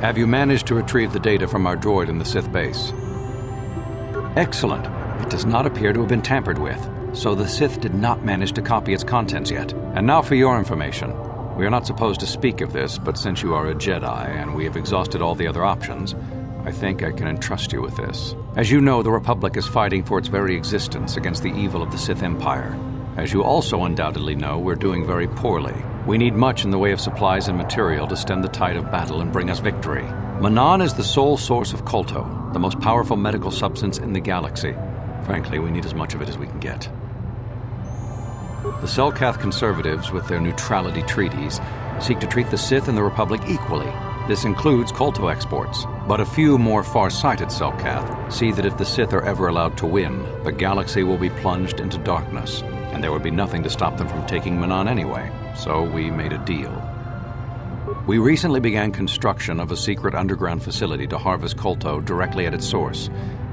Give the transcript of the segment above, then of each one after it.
Have you managed to retrieve the data from our droid in the Sith base? Excellent. It does not appear to have been tampered with, so the Sith did not manage to copy its contents yet. And now for your information. We are not supposed to speak of this, but since you are a Jedi and we have exhausted all the other options, I think I can entrust you with this. As you know, the Republic is fighting for its very existence against the evil of the Sith Empire. As you also undoubtedly know, we're doing very poorly. We need much in the way of supplies and material to stem the tide of battle and bring us victory. Manaan is the sole source of Kolto, the most powerful medical substance in the galaxy. Frankly, we need as much of it as we can get. The Selkath conservatives, with their neutrality treaties, seek to treat the Sith and the Republic equally. This includes Kolto exports. But a few more far-sighted Selkath see that if the Sith are ever allowed to win, the galaxy will be plunged into darkness, and there would be nothing to stop them from taking Manaan anyway. So we made a deal. We recently began construction of a secret underground facility to harvest Kolto directly at its source.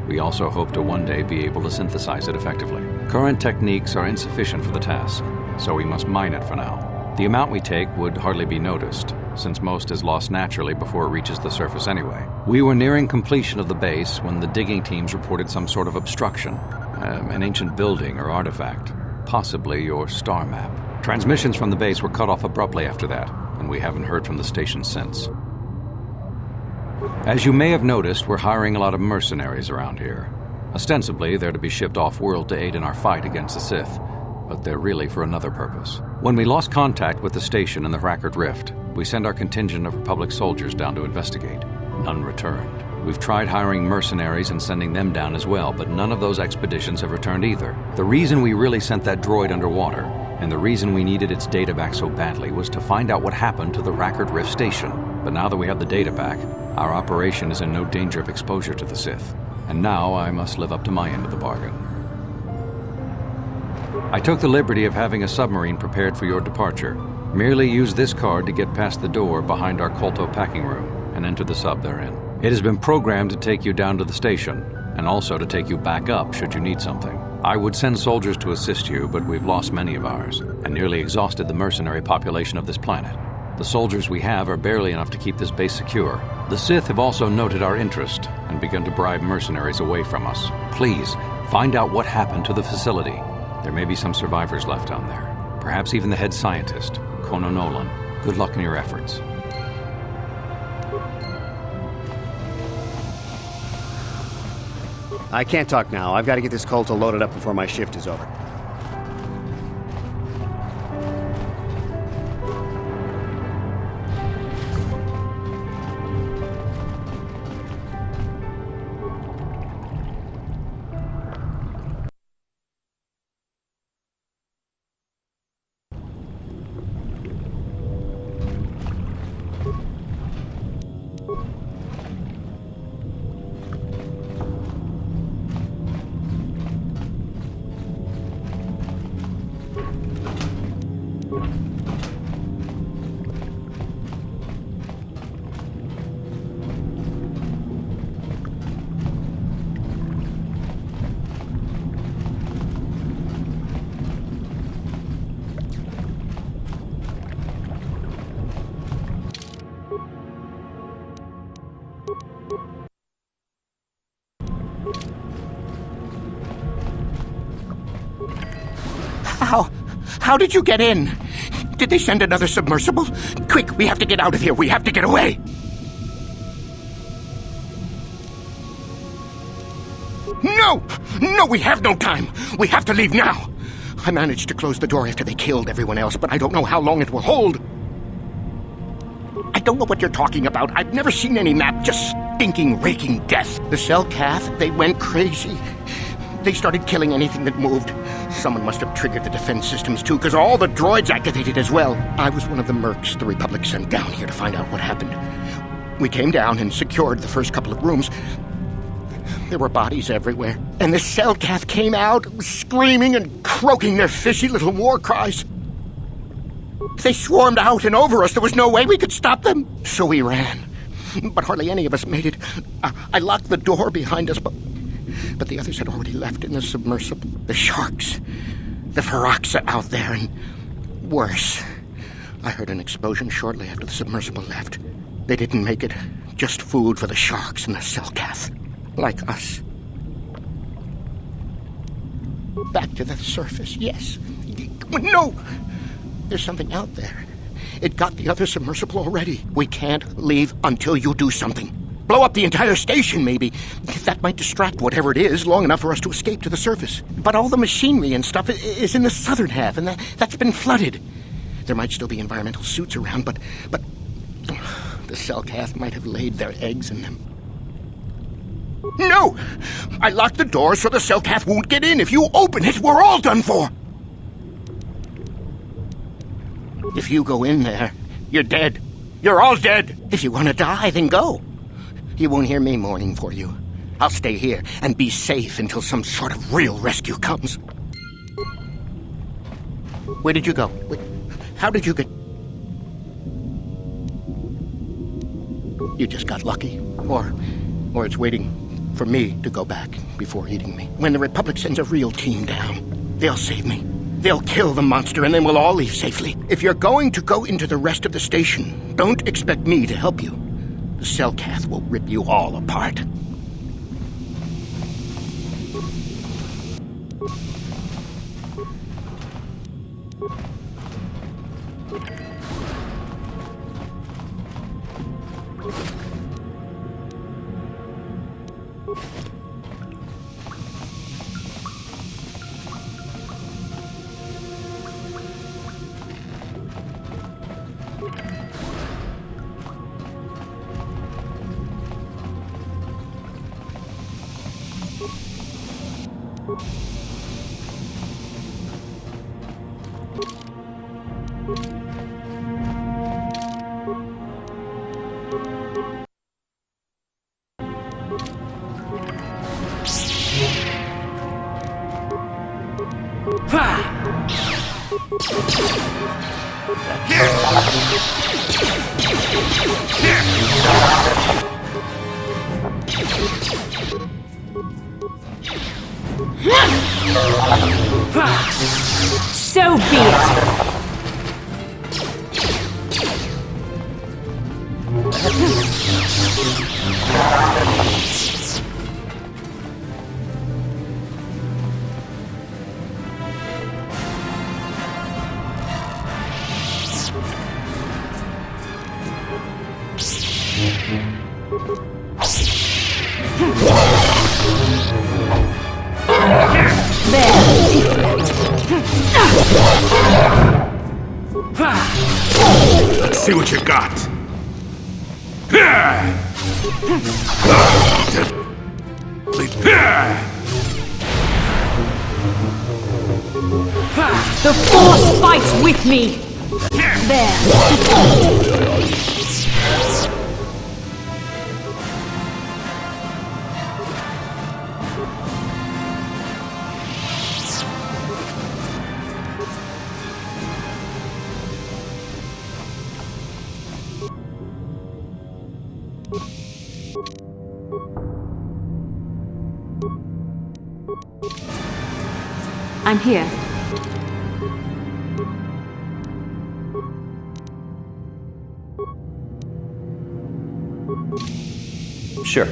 We also hope to one day be able to synthesize it effectively. Current techniques are insufficient for the task, so we must mine it for now. The amount we take would hardly be noticed, since most is lost naturally before it reaches the surface anyway. We were nearing completion of the base when the digging teams reported some sort of obstruction. An ancient building or artifact, possibly your star map. Transmissions from the base were cut off abruptly after that, and we haven't heard from the station since. As you may have noticed, we're hiring a lot of mercenaries around here. Ostensibly, they're to be shipped off-world to aid in our fight against the Sith, but they're really for another purpose. When we lost contact with the station in the Rackard Rift, we sent our contingent of Republic soldiers down to investigate. None returned. We've tried hiring mercenaries and sending them down as well, but none of those expeditions have returned either. The reason we really sent that droid underwater, and the reason we needed its data back so badly, was to find out what happened to the Rackard Rift station. But now that we have the data back, our operation is in no danger of exposure to the Sith. And now I must live up to my end of the bargain. I took the liberty of having a submarine prepared for your departure. Merely use this card to get past the door behind our Kolto packing room and enter the sub therein. It has been programmed to take you down to the station, and also to take you back up should you need something. I would send soldiers to assist you, but we've lost many of ours, and nearly exhausted the mercenary population of this planet. The soldiers we have are barely enough to keep this base secure. The Sith have also noted our interest and begun to bribe mercenaries away from us. Please, find out what happened to the facility. There may be some survivors left down there. Perhaps even the head scientist, Kono Nolan. Good luck in your efforts. I can't talk now. I've got to get this Kolto loaded up before my shift is over. How did you get in? Did they send another submersible? Quick, we have to get out of here. We have to get away. No! No, we have no time. We have to leave now. I managed to close the door after they killed everyone else, but I don't know how long it will hold. I don't know what you're talking about. I've never seen any map. Just stinking, raking death. The Selkath, they went crazy. They started killing anything that moved. Someone must have triggered the defense systems too, because all the droids activated as well. I was one of the mercs the Republic sent down here to find out what happened. We came down and secured the first couple of rooms. There were bodies everywhere. And the Selkath came out, screaming and croaking their fishy little war cries. They swarmed out and over us. There was no way we could stop them. So we ran. But hardly any of us made it. I locked the door behind us, but the others had already left in the submersible. The sharks, the Ferox are out there, and worse. I heard an explosion shortly after the submersible left. They didn't make it. just food for the sharks and the Selkath. Like us. Back to the surface, yes. No! There's something out there. It got the other submersible already. We can't leave until you do something. Blow up the entire station, maybe. That might distract whatever it is long enough for us to escape to the surface. But all the machinery and stuff is in the southern half, and that's been flooded. There might still be environmental suits around, but the Selkath might have laid their eggs in them. No! I locked the door so the Selkath won't get in. If you open it, we're all done for! If you go in there, you're dead. You're all dead. If you want to die, then go. You won't hear me mourning for you. I'll stay here and be safe until some sort of real rescue comes. Where did you go? How did you get... You just got lucky. Or it's waiting for me to go back before eating me. When the Republic sends a real team down, they'll save me. They'll kill the monster and then we'll all leave safely. If you're going to go into the rest of the station, don't expect me to help you. The Selkath will rip you all apart. So be it. Let's see what you got. The Force fights with me. There. I'm here. Sure.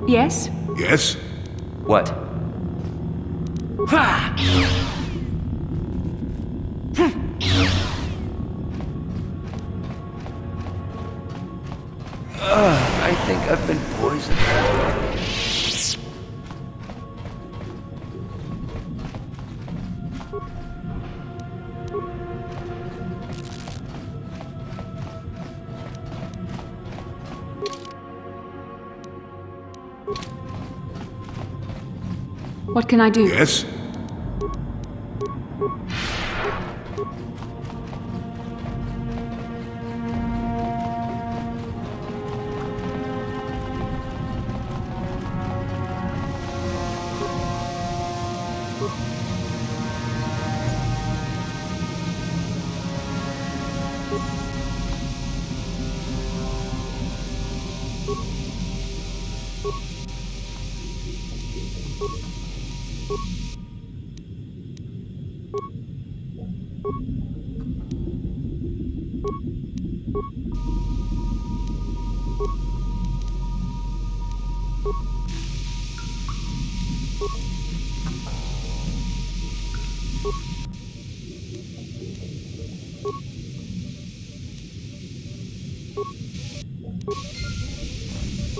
Yes? Yes? What? think I've been poisoned. What can I do? Yes?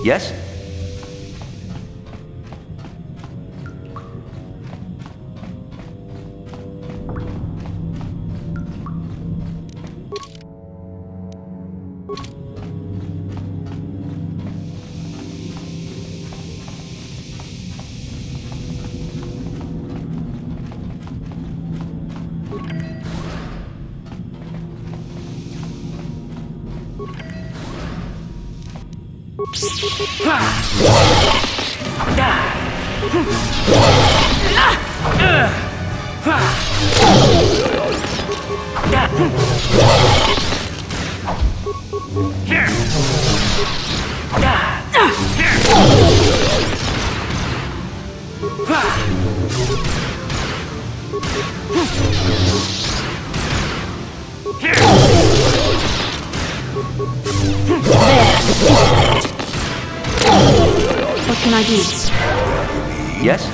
Yes? What can I do? Yes?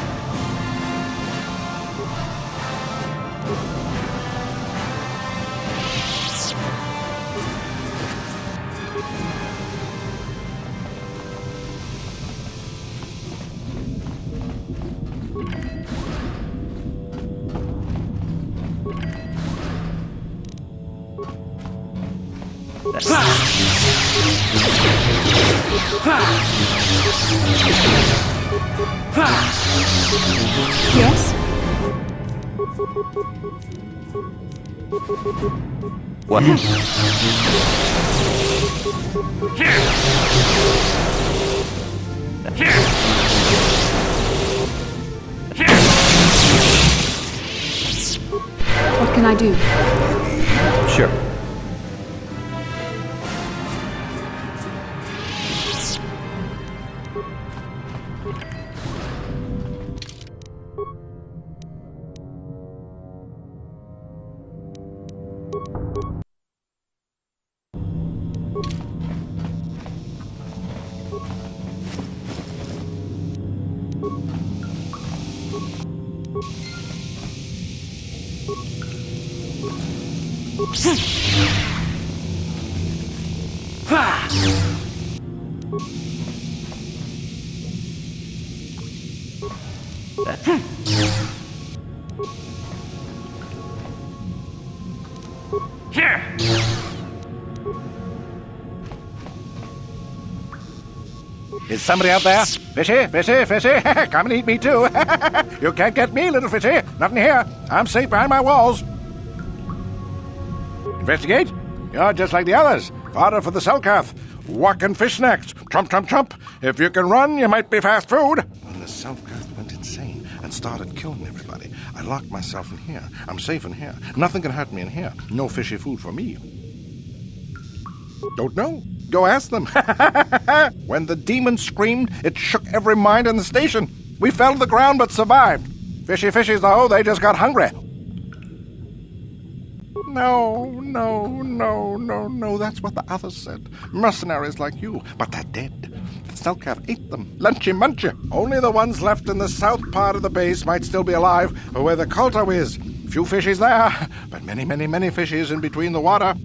Yes? What? What can I do? Sure. Is somebody out there? Fishy, fishy, fishy. Come and eat me too. You can't get me, little fishy. Not in here. I'm safe behind my walls. Investigate? You're just like the others. Fodder for the Selkath. Walking fish snacks. Trump, trump, trump. If you can run, you might be fast food. When the Selkath went insane and started killing everybody, I locked myself in here. I'm safe in here. Nothing can hurt me in here. No fishy food for me. Don't know. Go ask them. When the demon screamed, it shook every mind in the station. We fell to the ground but survived. Fishy fishies, though, they just got hungry. No, that's what the others said. Mercenaries like you, but they're dead. The Selkath ate them. Lunchy munchy. Only the ones left in the south part of the base might still be alive, where the Kolto is. Few fishies there, but many, many, many fishies in between the water.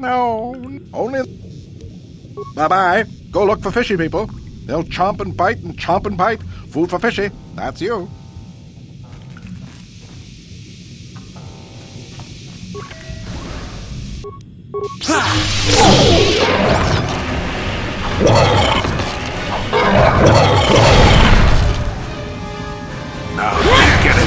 No, only... Bye-bye. Go look for fishy people. They'll chomp and bite and chomp and bite. Food for fishy. That's you. Now, get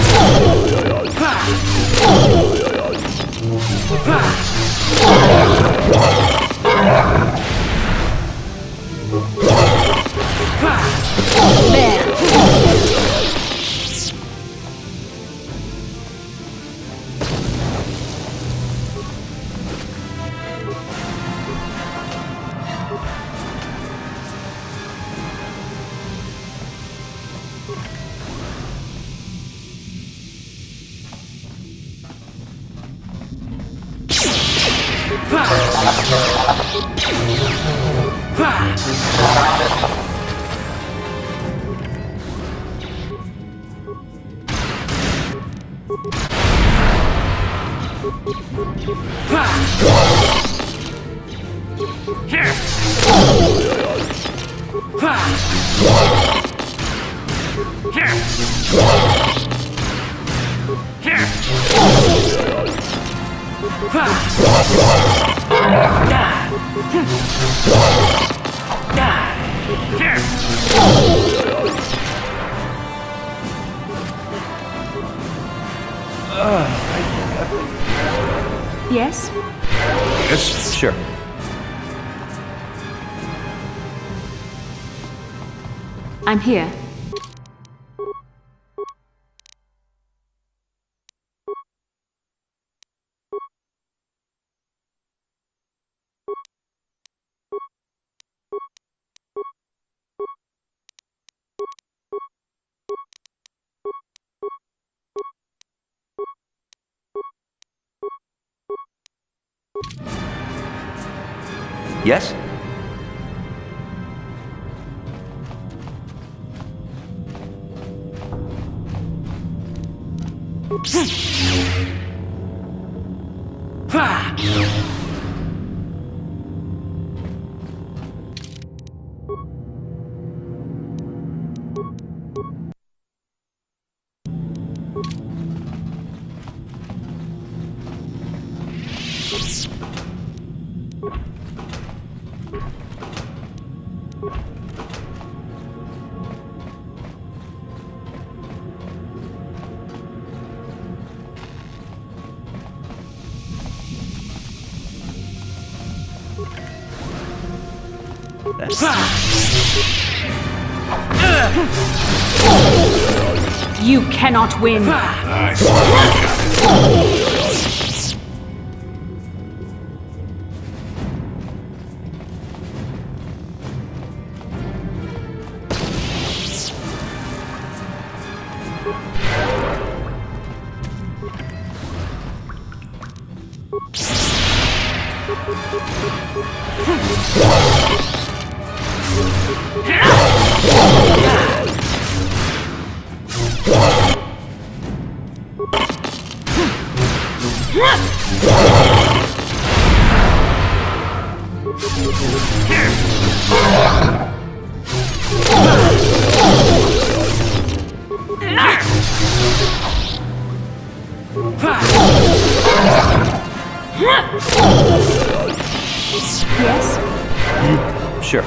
Yes? Yes? Sure. I'm here. Yes? You cannot win. Yes? Sure.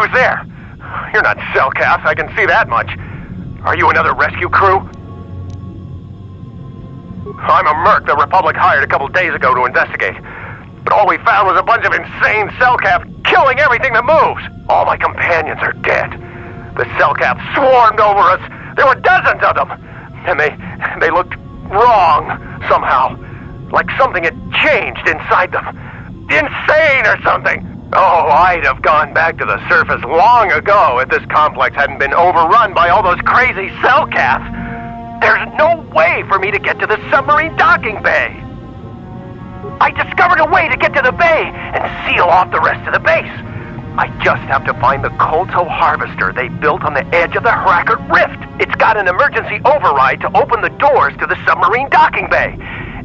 Who's there? You're not Cellcath, I can see that much. Are you another rescue crew? I'm a merc the Republic hired a couple days ago to investigate. But all we found was a bunch of insane Cellcath killing everything that moves. All my companions are dead. The Cellcath swarmed over us. There were dozens of them. And they looked wrong, somehow. Like something had changed inside them. Insane or something. Oh, I'd have gone back to the surface long ago if this complex hadn't been overrun by all those crazy Cellcaths. There's no way for me to get to the submarine docking bay. I discovered a way to get to the bay and seal off the rest of the base. I just have to find the Kolto harvester they built on the edge of the Hrackert Rift. It's got an emergency override to open the doors to the submarine docking bay.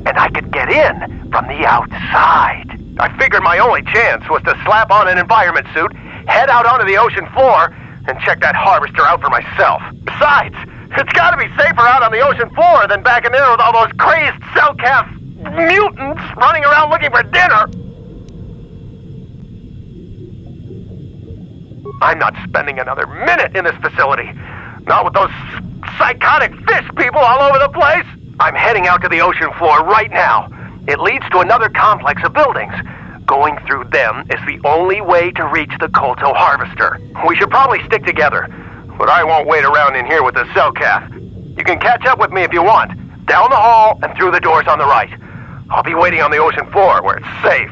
And I could get in from the outside. I figured my only chance was to slap on an environment suit, head out onto the ocean floor, and check that harvester out for myself. Besides, it's gotta be safer out on the ocean floor than back in there with all those crazed Cellcath mutants running around looking for dinner. I'm not spending another minute in this facility. Not with those psychotic fish people all over the place. I'm heading out to the ocean floor right now. It leads to another complex of buildings. Going through them is the only way to reach the Kolto harvester. We should probably stick together, but I won't wait around in here with the Cellcath. You can catch up with me if you want. Down the hall and through the doors on the right. I'll be waiting on the ocean floor where it's safe.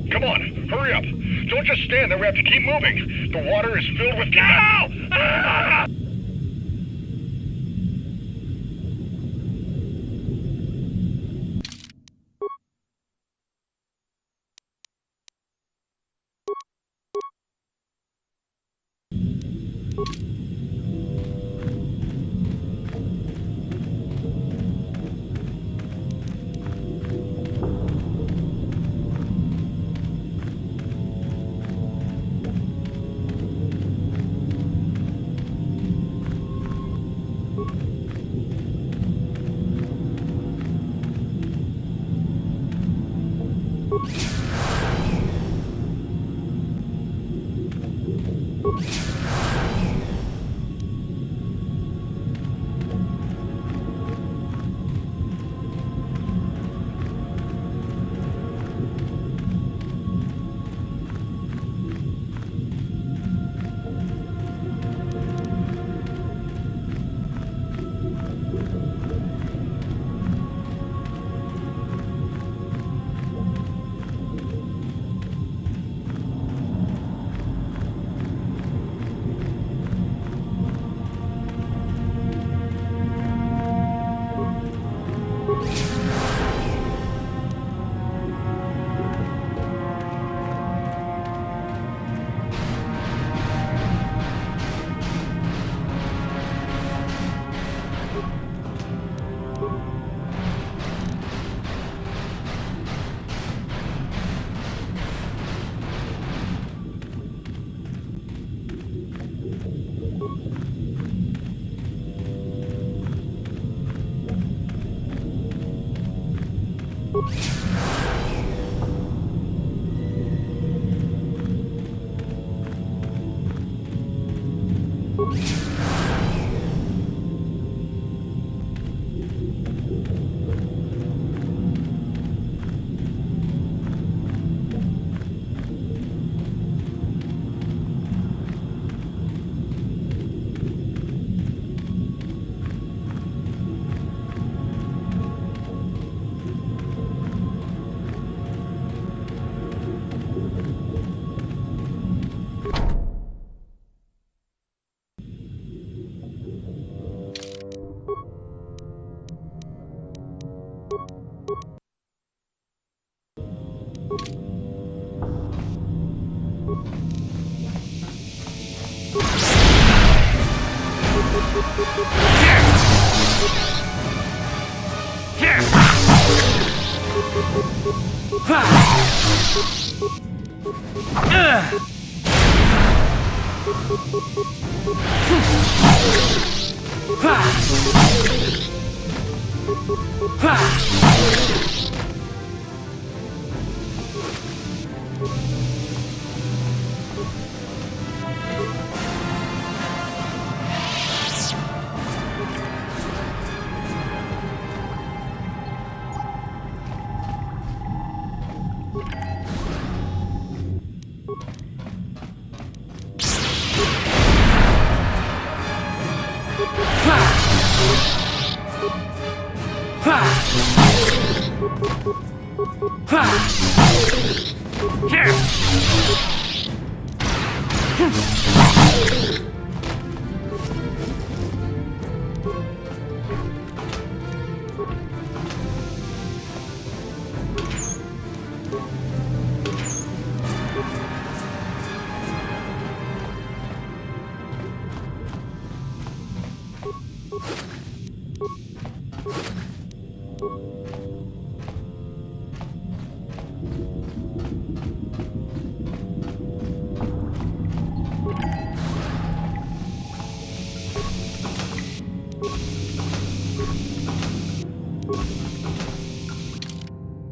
Come on, hurry up. Don't just stand there, we have to keep moving. The water is filled with... Ow! Ah! Here!